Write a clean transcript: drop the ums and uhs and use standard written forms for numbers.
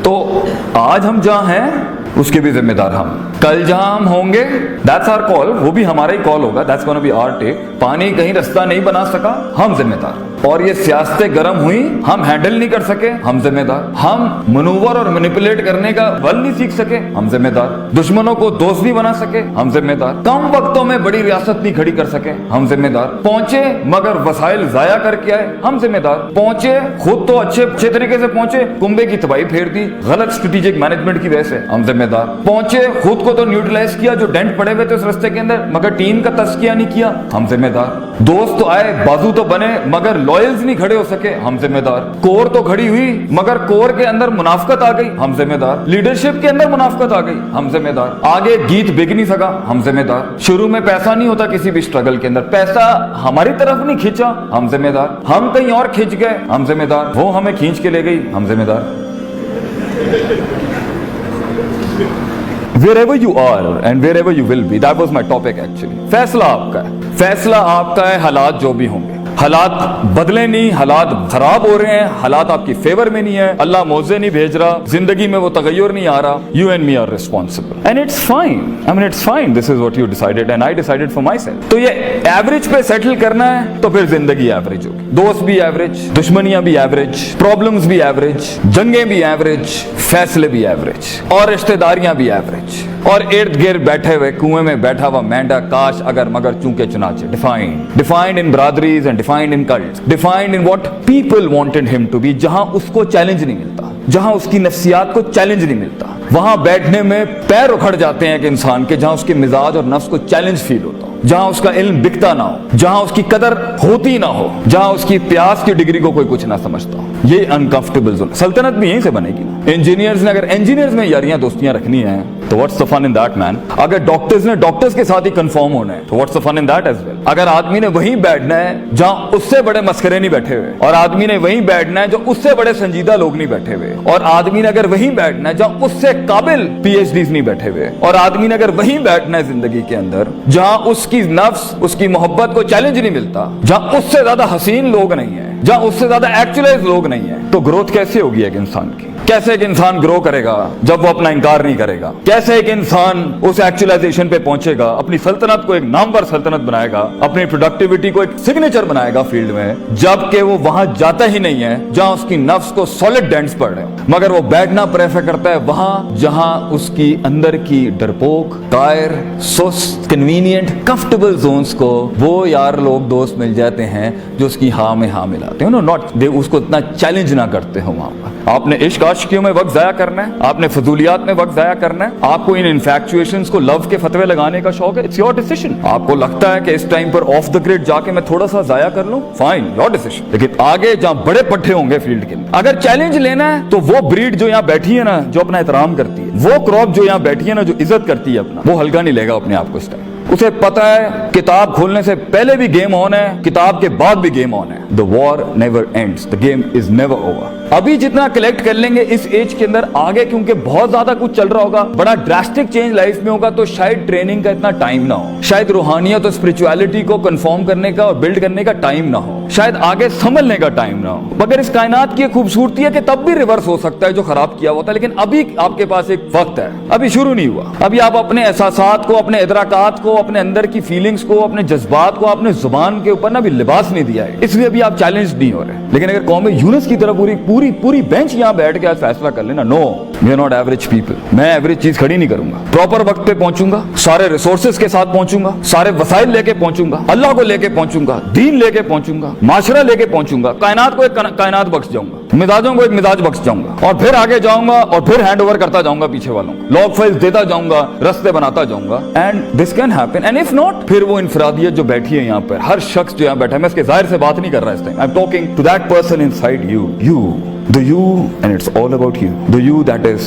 تو آج ہم جہاں ہیں اس کے بھی ذمہ دار ہم, کل جہاں ہم ہوں گے that's our call, وہ بھی ہمارا ہی کال ہوگا, that's gonna be our take. پانی کہیں رستہ نہیں بنا سکا, ہم ذمہ دار. اور یہ سیاستیں گرم ہوئی, ہم ہینڈل نہیں کر سکے, ہم ذمہ دار. ہم منوور اور مینیپولیٹ کرنے کا بل نہیں سیکھ سکے, ہم ذمہ دار. دشمنوں کو دوست نہیں بنا سکے, ہم ذمہ دار. کم وقتوں میں بڑی ریاست نہیں کھڑی کر سکے, ہم ذمہ دار. پہنچے مگر وسائل ضائع کر کے آئے, ہم ذمہ دار. پہنچے خود تو اچھے طریقے سے پہنچے, کنبے کی تباہی پھیر دی غلط اسٹریٹجک مینجمنٹ کی وجہ سے, ہم ذمہ دار. پہنچے خود کو تو نیوٹرلائز کیا جو ڈینٹ پڑے ہوئے تھے اس رستے کے اندر, مگر ٹیم کا تزکیہ نہیں کیا, ہم ذمہ دار. دوست تو آئے, بازو تو بنے, مگر لوئلز نہیں کھڑے ہو سکے, ہم ذمہ دار. کور تو کھڑی ہوئی مگر کور کے اندر منافقت آ گئی, ہم ذمہ دار. لیڈرشپ کے اندر منافقت آ گئی, ہم ذمہ دار. آگے گیت بک نہیں سکا, ہم ذمہ دار. شروع میں پیسہ نہیں ہوتا کسی بھی اسٹرگل کے اندر, پیسہ ہماری طرف نہیں کھینچا, ہم ذمہ دار. ہم کہیں اور کھینچ گئے, ہم ذمہ دار. وہ ہمیں کھینچ کے لے گئی, ہم ذمہ دار. Wherever you are and wherever you will be, that was my topic actually. فیصلہ آپ کا ہے, فیصلہ آپ کا ہے. حالات جو بھی ہوں گے, حالات بدلے نہیں, حالات خراب ہو رہے ہیں, حالات آپ کی فیور میں نہیں ہے, اللہ موزے نہیں بھیج رہا, زندگی میں وہ تغیر نہیں آ رہا. You and me are responsible and it's fine. I mean it's fine. This is what you decided and I decided for myself. تو یہ ایوریج پہ سیٹل کرنا ہے تو پھر زندگی ایوریج ہوگی. دوست بھی ایوریج, دشمنیاں بھی ایوریج, پرابلمز بھی ایوریج, جنگیں بھی ایوریج, فیصلے بھی ایوریج, اور رشتہ داریاں بھی ایوریج, اور ارد گرد بیٹھے ہوئے کنویں میں بیٹھا ہوا مینڈا, کاش اگر مگر چونکے چنانچہ. ڈیفائنڈ ان برادریز and defined in cults, defined in what people wanted him to be. جہاں اس کو چیلنج نہیں ملتا, جہاں اس کی نفسیات کو چیلنج نہیں ملتا, وہاں بیٹھنے میں پیر اکھڑ جاتے ہیں کہ انسان کے, جہاں اس کے مزاج اور نفس کو چیلنج فیل ہوتا ہو, جہاں اس کا علم بکتا نہ ہو, جہاں اس کی قدر ہوتی نہ ہو, جہاں اس کی پیاس کی ڈگری کو کوئی کچھ نہ سمجھتا ہو. یہ انکمفرٹیبل زون. سلطنت بھی یہیں سے بنے گی نا. انجینئرز نے اگر انجینئرز میں یاریاں دوستیاں رکھنی ہیں تو what's the fun in that مین. اگر ڈاکٹرز نے ڈاکٹرز کے ساتھ ہی کنفرم ہونا ہے تو what's the fun in that as well. اگر آدمی نے وہیں بیٹھنا ہے جہاں اس سے بڑے مسخرے نہیں بیٹھے ہوئے, اور آدمی نے وہیں بیٹھنا ہے جو اس سے بڑے سنجیدہ لوگ نہیں بیٹھے ہوئے, اور آدمی نے اگر وہیں بیٹھنا ہے جہاں اس سے قابل پی ایچ ڈیز نہیں بیٹھے ہوئے, اور آدمی نے اگر وہیں بیٹھنا ہے زندگی کے اندر جہاں اس کی نفس, اس کی محبت کو چیلنج نہیں ملتا, جہاں اس سے زیادہ حسین لوگ نہیں ہیں, جہاں اس سے زیادہ ایکچولائز لوگ نہیں ہیں, تو گروتھ کیسے ہوگی ایک انسان کی؟ کیسے ایک انسان گرو کرے گا جب وہ اپنا انکار نہیں کرے گا؟ کیسے ایک انسان اس ایکچولائزیشن پہ پہنچے گا, اپنی سلطنت کو ایک نامور سلطنت بنائے گا, اپنی پروڈکٹیوٹی کو ایک سگنیچر بنائے گا فیلڈ میں, جبکہ وہ وہاں جاتا ہی نہیں ہے جہاں اس کی نفس کو سالڈ ڈینٹس پڑ رہے ہیں, مگر وہ بیٹھنا پریفر کرتا ہے وہاں جہاں اس کی اندر کی ڈرپوک, قائر, سست, کنوینئنٹ, کمفرٹیبل زونز کو وہ یار لوگ دوست مل جاتے ہیں جو اس کی ہاں میں ہاں ملاتے ہیں, ناٹ اس کو اتنا چیلنج نہ کرتے ہو. وہاں پر آپ نے عشق عاشقیوں میں وقت ضائع کرنا ہے, آپ نے فضولیات میں وقت ضائع کرنا ہے, آپ کو ان انفیکچویشنز کو لو کے فتوے لگانے کا شوق ہے, اٹس یور ڈیسیژن. آپ کو لگتا ہے کہ اس ٹائم پر آف دا گریڈ جا کے میں تھوڑا سا ضائع کر لوں, فائن, یور ڈیسیژن. لیکن آگے جہاں بڑے پٹھے ہوں گے فیلڈ کے اندر, اگر چیلنج لینا ہے تو وہ بریڈ جو یہاں بیٹھی ہے نا, جو اپنا احترام کرتی ہے, وہ کراپ جو یہاں بیٹھی ہے نا, جو عزت کرتی ہے اپنا, وہ ہلکا نہیں لے گا اپنے آپ کو اس ٹائم. اسے پتا ہے کتاب کھولنے سے پہلے بھی گیم آن ہے, کتاب کے بعد بھی گیم آن ہے. The war never ends. The game is never over. ابھی جتنا کلیکٹ کر لیں گے اس ایج کے اندر, آگے کیونکہ بہت زیادہ کچھ چل رہا ہوگا, بڑا ڈراسٹک چینج لائف میں ہوگا, تو شاید ٹریننگ کا اتنا ٹائم نہ ہو, شاید روحانیت اور اسپرچویلٹی کو کنفارم کرنے کا اور بلڈ کرنے کا ٹائم نہ ہو, شاید آگے سنبھلنے کا ٹائم نہ ہو. مگر اس کائنات کی ایک خوبصورتی ہے کہ تب بھی ریورس ہو سکتا ہے جو خراب کیا ہوتا ہے, لیکن ابھی آپ کے پاس ایک وقت ہے, ابھی شروع نہیں ہوا. ابھی آپ اپنے احساسات کو, اپنے ادراکات کو, اپنے اندر کی فیلنگز کو, اپنے جذبات کو, اپنے زبان کے اوپر نا بھی لباس نہیں دیا ہے, اس لیے ابھی آپ چیلنج نہیں ہو رہے. لیکن اگر قوم یونس کی طرح پوری بینچ یہاں بیٹھ کے آج فیصلہ کر لینا, no we are not average people, میں ایوریج چیز کھڑی نہیں کروں گا, پراپر وقت پہ پہنچوں گا, سارے ریسورسز کے ساتھ پہنچوں گا, سارے وسائل لے کے پہنچوں گا, اللہ کو لے کے پہنچوں گا, دین لے کے پہنچوں گا, معاشرہ لے کے پہنچوں گا, کائنات کو ایک کائنات بخش جاؤں گا, مزاجوں کو ایک مزاج بخش جاؤں گا, اور پھر آگے جاؤں گا, اور پھر ہینڈ اوور کرتا جاؤں گا پیچھے والوں کو, لاگ فائلز دیتا جاؤں گا, رستے بناتا جاؤں گا. And this can happen. And if not, پھر وہ انفرادیت جو بیٹھی ہے یہاں پر, ہر شخص جو یہاں بیٹھا ہے, میں اس کے ظاہر سے بات نہیں کر رہا اس time, I am talking to that person inside you, the you, and it's all about you, the you that is